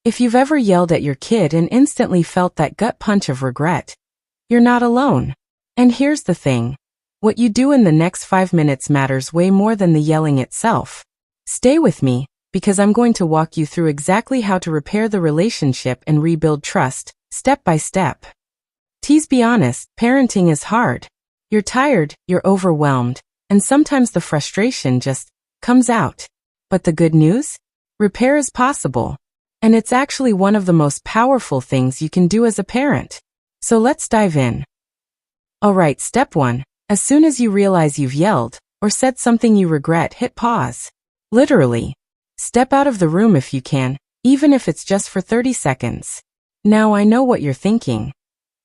If you've ever yelled at your kid and instantly felt that gut punch of regret, you're not alone. And here's the thing. What you do in the next 5 minutes matters way more than the yelling itself. Stay with me, because I'm going to walk you through exactly how to repair the relationship and rebuild trust, step by step. Be honest, parenting is hard. You're tired, you're overwhelmed, and sometimes the frustration just comes out. But the good news? Repair is possible. And it's actually one of the most powerful things you can do as a parent. So let's dive in. Alright, step 1. As soon as you realize you've yelled, or said something you regret, hit pause. Literally. Step out of the room if you can, even if it's just for 30 seconds. Now I know what you're thinking.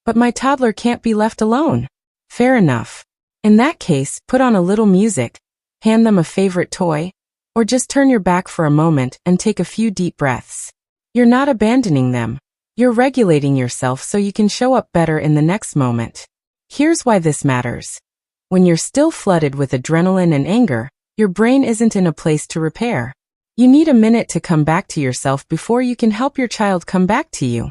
But my toddler can't be left alone. Fair enough. In that case, put on a little music, hand them a favorite toy, or just turn your back for a moment and take a few deep breaths. You're not abandoning them. You're regulating yourself so you can show up better in the next moment. Here's why this matters. When you're still flooded with adrenaline and anger, your brain isn't in a place to repair. You need a minute to come back to yourself before you can help your child come back to you.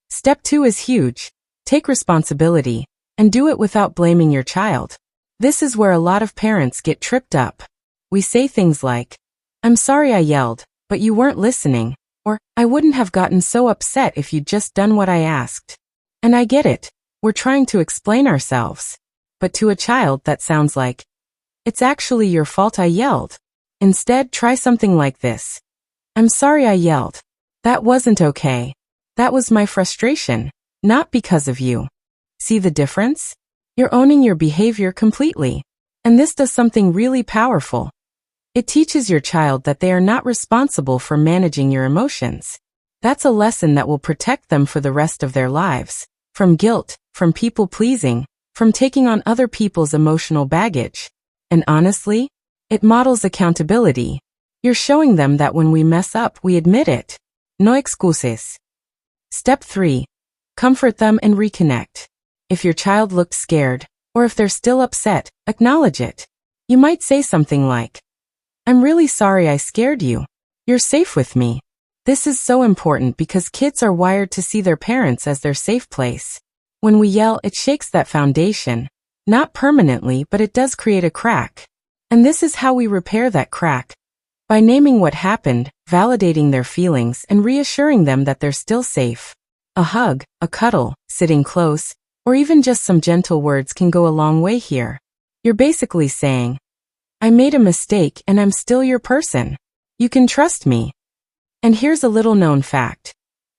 Step 2 is huge. Take responsibility, and do it without blaming your child. This is where a lot of parents get tripped up. We say things like, "I'm sorry I yelled, but you weren't listening," or, "I wouldn't have gotten so upset if you'd just done what I asked." And I get it. We're trying to explain ourselves. But to a child that sounds like, "It's actually your fault I yelled." Instead, try something like this. "I'm sorry I yelled. That wasn't okay. That was my frustration, not because of you." See the difference? You're owning your behavior completely. And this does something really powerful. It teaches your child that they are not responsible for managing your emotions. That's a lesson that will protect them for the rest of their lives. From guilt, from people-pleasing, from taking on other people's emotional baggage. And honestly, it models accountability. You're showing them that when we mess up, we admit it. No excuses. Step 3. Comfort them and reconnect. If your child looked scared, or if they're still upset, acknowledge it. You might say something like, "I'm really sorry I scared you. You're safe with me." This is so important because kids are wired to see their parents as their safe place. When we yell, it shakes that foundation. Not permanently, but it does create a crack. And this is how we repair that crack. By naming what happened, validating their feelings, and reassuring them that they're still safe. A hug, a cuddle, sitting close, or even just some gentle words can go a long way here. You're basically saying, "I made a mistake and I'm still your person. You can trust me." And here's a little known fact.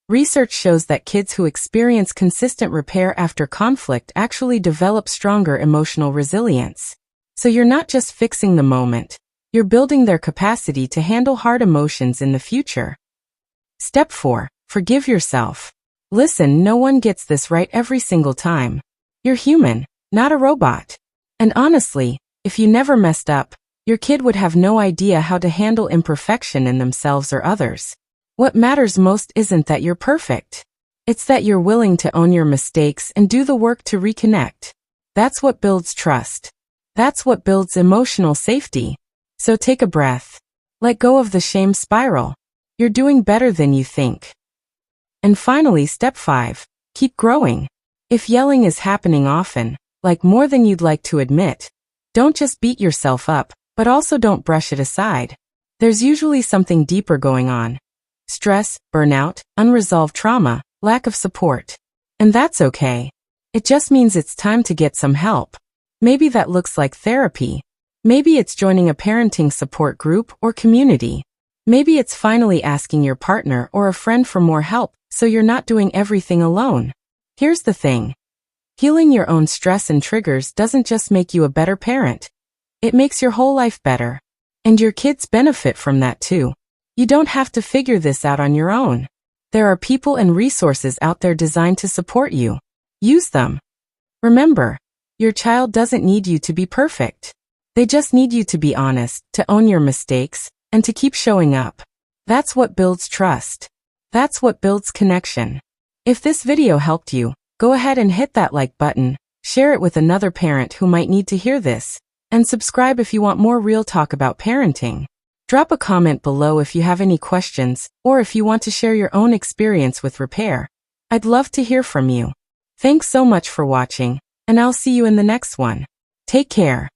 Research shows that kids who experience consistent repair after conflict actually develop stronger emotional resilience. So you're not just fixing the moment, you're building their capacity to handle hard emotions in the future. Step 4. Forgive yourself. Listen, no one gets this right every single time. You're human, not a robot. And honestly, if you never messed up, your kid would have no idea how to handle imperfection in themselves or others. What matters most isn't that you're perfect. It's that you're willing to own your mistakes and do the work to reconnect. That's what builds trust. That's what builds emotional safety. So take a breath. Let go of the shame spiral. You're doing better than you think. And finally, step 5. Keep growing. If yelling is happening often, like more than you'd like to admit, don't just beat yourself up, but also don't brush it aside. There's usually something deeper going on. Stress, burnout, unresolved trauma, lack of support. And that's okay. It just means it's time to get some help. Maybe that looks like therapy. Maybe it's joining a parenting support group or community. Maybe it's finally asking your partner or a friend for more help so you're not doing everything alone. Here's the thing. Healing your own stress and triggers doesn't just make you a better parent. It makes your whole life better. And your kids benefit from that too. You don't have to figure this out on your own. There are people and resources out there designed to support you. Use them. Remember, your child doesn't need you to be perfect. They just need you to be honest, to own your mistakes, and to keep showing up. That's what builds trust. That's what builds connection. If this video helped you, go ahead and hit that like button, share it with another parent who might need to hear this, and subscribe if you want more real talk about parenting. Drop a comment below if you have any questions or if you want to share your own experience with repair. I'd love to hear from you. Thanks so much for watching, and I'll see you in the next one. Take care.